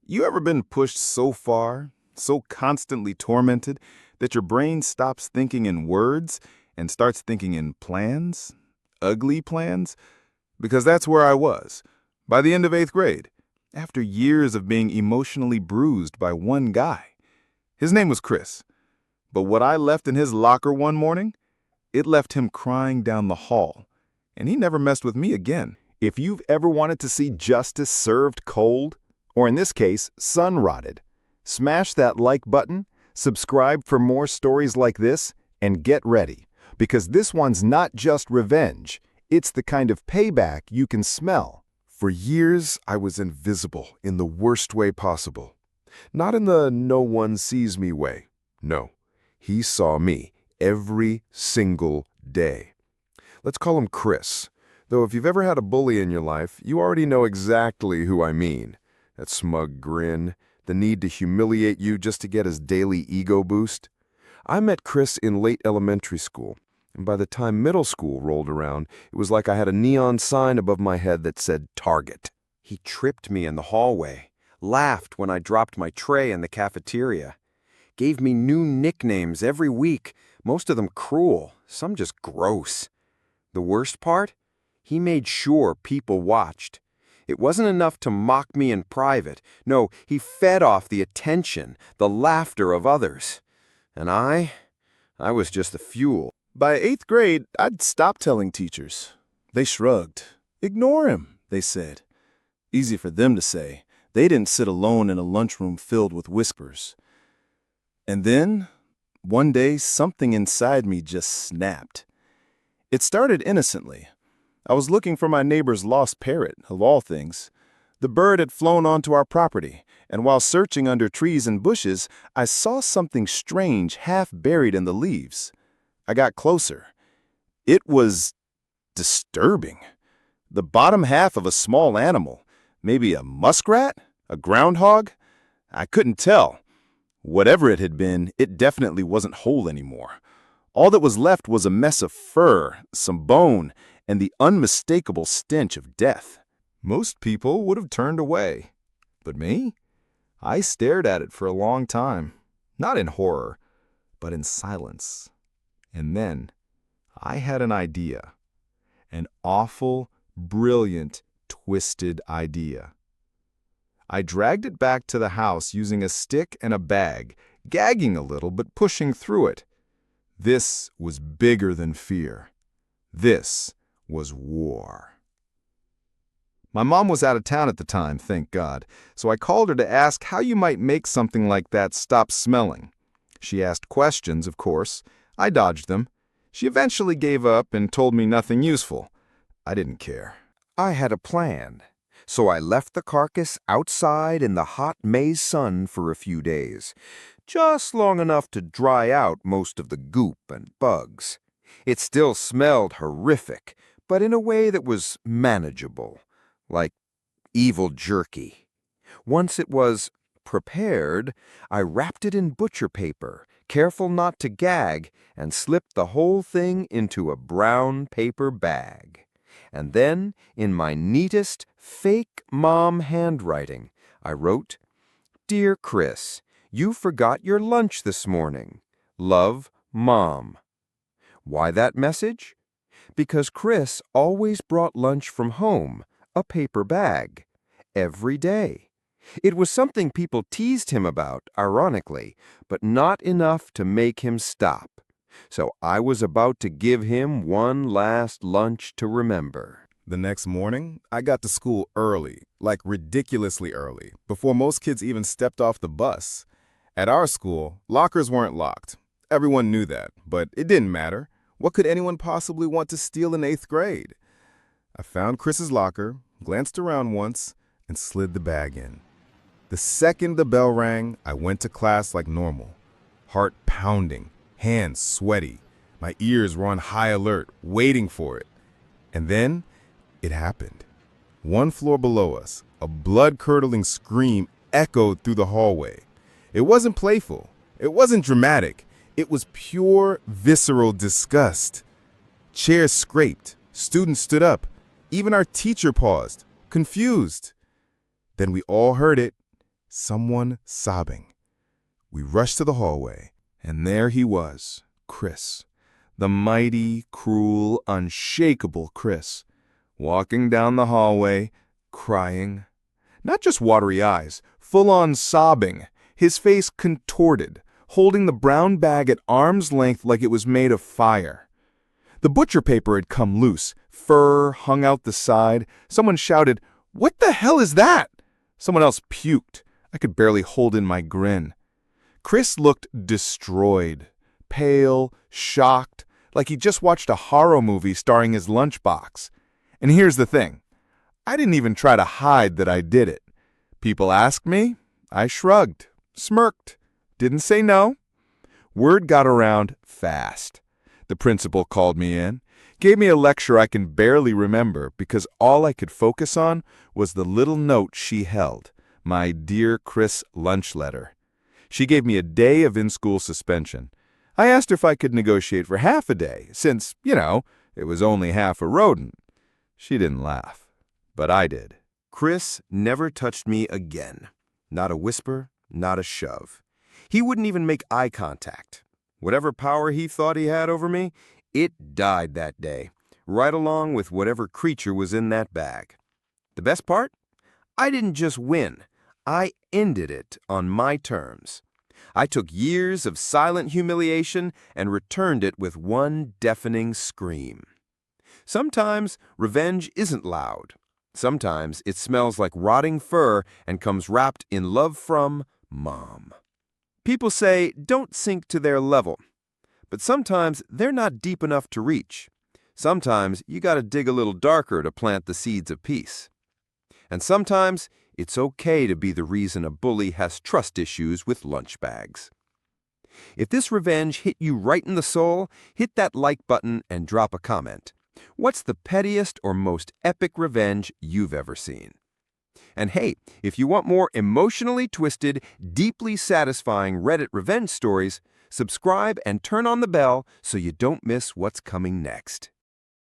You ever been pushed so far, so constantly tormented, that your brain stops thinking in words and starts thinking in plans? Ugly plans? Because that's where I was, by the end of 8th grade, after years of being emotionally bruised by one guy. His name was Chris. But what I left in his locker one morning, it left him crying down the hall, and he never messed with me again. If you've ever wanted to see justice served cold, or in this case, sun-rotted, smash that like button, subscribe for more stories like this, and get ready, because this one's not just revenge, it's the kind of payback you can smell. For years, I was invisible in the worst way possible. Not in the no one sees me way. No, he saw me every single day. Let's call him Chris. Though if you've ever had a bully in your life, you already know exactly who I mean. That smug grin, the need to humiliate you just to get his daily ego boost. I met Chris in late elementary school, and by the time middle school rolled around, it was like I had a neon sign above my head that said Target. He tripped me in the hallway, laughed when I dropped my tray in the cafeteria, gave me new nicknames every week, most of them cruel, some just gross. The worst part? He made sure people watched. It wasn't enough to mock me in private. No, he fed off the attention, the laughter of others. And I was just the fuel. By 8th grade, I'd stopped telling teachers. They shrugged. Ignore him, they said. Easy for them to say. They didn't sit alone in a lunchroom filled with whispers. And then, one day, something inside me just snapped. It started innocently. I was looking for my neighbor's lost parrot, of all things. The bird had flown onto our property, and while searching under trees and bushes, I saw something strange half buried in the leaves. I got closer. It was disturbing. The bottom half of a small animal, maybe a muskrat, a groundhog. I couldn't tell. Whatever it had been, it definitely wasn't whole anymore. All that was left was a mess of fur, some bone, and the unmistakable stench of death. Most people would have turned away. But me? I stared at it for a long time, not in horror, but in silence. And then I had an idea. An awful, brilliant, twisted idea. I dragged it back to the house using a stick and a bag, gagging a little but pushing through it. This was bigger than fear. This was war. My mom was out of town at the time, thank God, so I called her to ask how you might make something like that stop smelling. She asked questions, of course. I dodged them. She eventually gave up and told me nothing useful. I didn't care. I had a plan, so I left the carcass outside in the hot May sun for a few days, just long enough to dry out most of the goop and bugs. It still smelled horrific, but in a way that was manageable, like evil jerky. Once it was prepared, I wrapped it in butcher paper, careful not to gag, and slipped the whole thing into a brown paper bag. And then, in my neatest, fake mom handwriting, I wrote, "Dear Chris, you forgot your lunch this morning. Love, Mom." Why that message? Because Chris always brought lunch from home, a paper bag, every day. It was something people teased him about, ironically, but not enough to make him stop. So I was about to give him one last lunch to remember. The next morning, I got to school early, like ridiculously early, before most kids even stepped off the bus. At our school, lockers weren't locked. Everyone knew that, but it didn't matter. What could anyone possibly want to steal in 8th grade? I found Chris's locker, glanced around once, and slid the bag in. The second the bell rang, I went to class like normal. Heart pounding, hands sweaty. My ears were on high alert, waiting for it. And then, it happened. One floor below us, a blood-curdling scream echoed through the hallway. It wasn't playful. It wasn't dramatic. It was pure, visceral disgust. Chairs scraped. Students stood up. Even our teacher paused, confused. Then we all heard it. someone sobbing. We rushed to the hallway, and there he was, Chris, the mighty, cruel, unshakable Chris, walking down the hallway, crying. Not just watery eyes, full-on sobbing, his face contorted, holding the brown bag at arm's length like it was made of fire. The butcher paper had come loose, fur hung out the side. Someone shouted, "What the hell is that?" Someone else puked. I could barely hold in my grin. Chris looked destroyed, pale, shocked, like he just watched a horror movie starring his lunchbox. And here's the thing. I didn't even try to hide that I did it. People asked me. I shrugged, smirked, didn't say no. Word got around fast. The principal called me in, gave me a lecture I can barely remember because all I could focus on was the little note she held, my Dear Chris lunch letter. She gave me a day of in-school suspension. I asked her if I could negotiate for half a day, since, it was only half a rodent. She didn't laugh, but I did. Chris never touched me again. Not a whisper, not a shove. He wouldn't even make eye contact. Whatever power he thought he had over me, it died that day, right along with whatever creature was in that bag. The best part? I didn't just win. I ended it on my terms. I took years of silent humiliation and returned it with one deafening scream. Sometimes revenge isn't loud. Sometimes it smells like rotting fur and comes wrapped in love from Mom. People say don't sink to their level, but sometimes they're not deep enough to reach. Sometimes you gotta dig a little darker to plant the seeds of peace. And sometimes it's okay to be the reason a bully has trust issues with lunch bags. If this revenge hit you right in the soul, hit that like button and drop a comment. What's the pettiest or most epic revenge you've ever seen? And hey, if you want more emotionally twisted, deeply satisfying Reddit revenge stories, subscribe and turn on the bell so you don't miss what's coming next.